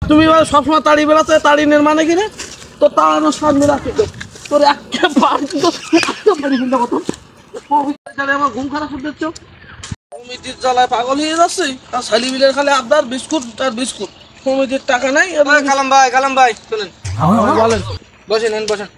তুমি সবসময় তাড়ি বেড়াতে তাড়ি নের মানে কি রে? তো তাড়ানোর সামনে রাখি তো তোর আমার ঘুম খারাপ হয়ে যাচ্ছে। সমিতির জ্বালায় পাগল হয়ে যাচ্ছে আর শালি মিলের খালি আবদার বিস্কুট আর বিস্কুট। সমিতির টাকা নাই। কালাম ভাই শুনেন, বলেন। বসেন।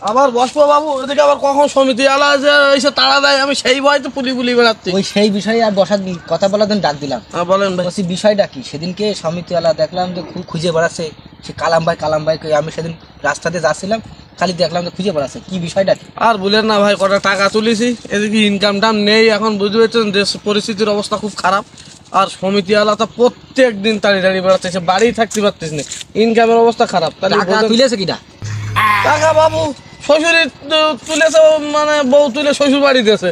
আবার বসবো বাবু, এদিকে আবার কখন সমিতি আলা যে এসে তাড়া দেয়, আমি সেই ভয়তে পুলি বেড়াচ্ছি। ওই সেই বিষয়ে আর বসার কথা বলার জন্য ডাক দিলাম। বলেন ভাই। বলছি বিষয়টা কি? সেদিনকে সমিতিওয়ালা দেখলাম যে খুব খুঁজে বেড়াচ্ছে, সে কালাম ভাই কই। আমি সেদিন রাস্তাতে যাচ্ছিলাম, খালি দেখলাম যে খুঁজে বেড়াচ্ছে, কি বিষয়টা কি? আর বলেন না ভাই, কটা টাকা তুলেছি, এদিকে ইনকাম টাম নেই। এখন বুঝতে পারছেন দেশ পরিস্থিতির অবস্থা খুব খারাপ। আর সমিতি আলা তো প্রত্যেক দিন তাড়ি বেড়াচ্ছে, বাড়ি থাকতে পারতেছ না, ইনকামের অবস্থা খারাপ। টাকা তুলেছে কিনা? টাকা বাবু শ্বশুরি তুলেছে, মানে বউ তুলে শ্বশুর বাড়ি দিয়েছে,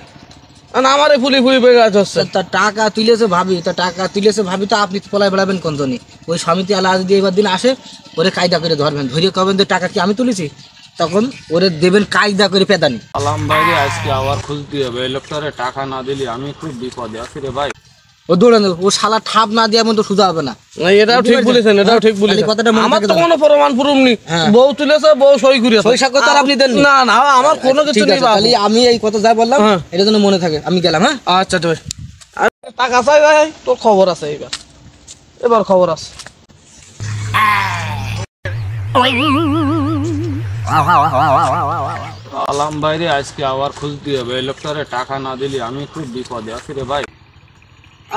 আমারে ফুলি বেড়াতে হচ্ছে। তা টাকা তুলেছে ভাবি তো আপনি পলাই বেড়াবেন কোন জন্য? ওই সমিতি আলা যদি এবার দিন আসে, ওরে কায়দা করে ধরবেন, ধরে কবেন যে টাকা কি আমি তুলেছি, তখন ওরে দেবেন কায়দা করে পেদানি। আলাম ভাই রে, আজকে আবার খুঁজতে হবে। এই লোকটারে টাকা না দিলে আমি খুব বিপদে আছি রে ভাই। ও দৌড়ানো, ও শালা ঠাপ না দিয়ে এমন তো সোজা হবে না। এটাও ঠিক বলেছেন, আমার তো কোনো প্রমাণ প্রুফ নেই। বউ তুলেছে, বউ সই করিয়েছে, সই সাক্ষ্য তো আর আপনি দেননি? না আমার কোনো কিছু নেই। আমি এই কথা যা বললাম এটা যেন মনে থাকে। আমি গেলাম। হ্যাঁ আচ্ছা ভাই, টাকা চাই ভাই, তোর খবর আছে। এবার খবর আছে। আলাম ভাই রে, আজকে আবার খুঁজতে হবে। এই লোকটারে টাকা না দিলে আমি খুব বিপদে আছি রে ভাই।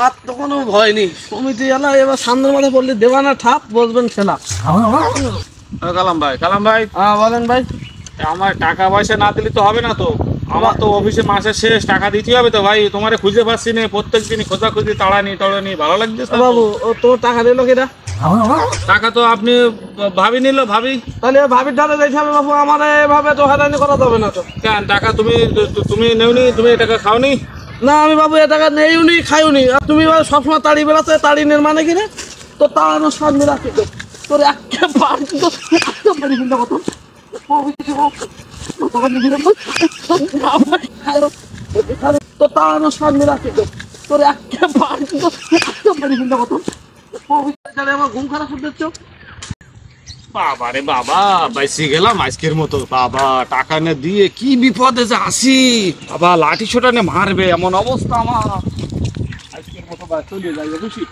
আর তো কোনো ভয় নেই, সমিতি এলা এবার সামনের মাথায় পড়লে দেওয়ানা ঠাপ, বসবেন খেলা। কালাম ভাই বলেন ভাই। আমার টাকা পয়সা না দিলে তো হবে না তো। আমার তো অফিসে মাসের শেষ, টাকা দিতে হবে তো ভাই। তোমারে খুঁজে পাচ্ছি না, প্রত্যেক দিনই খোঁজাখুঁজি তাড়ানি ভালো লাগছে বাবু। ও তোর টাকা দিল কেটা? টাকা তো আপনি ভাবি নিল। ভাবি তাহলে ভাবির ধারে যাইতে হবে বাবু, আমার এভাবে তো হয়রানি করা যাবে না তো। কেন টাকা তুমি নেওনি? তুমি এই টাকা খাওনি? না আমি বাবু এ টাকা নেইউনি খাইউনি। আর তুমি সবসময় তাড়ি বেড়াতে তাড়ি নের মানে কি রে? তো তাড়ানোর সামনে রাখি তো তোর তো তাড়ানোর সামনে রাখি তো তোর আমার ঘুম খারাপ হয়ে যাচ্ছে। বাবা রে বাবা, বাইসি গেলাম আজকের মতো। বাবা টাকা না দিয়ে কি বিপদে যে আসি। বাবা লাঠি ছোটা নে মারবে, এমন অবস্থা আমার। আজকের মতো চলে যাই খুশি।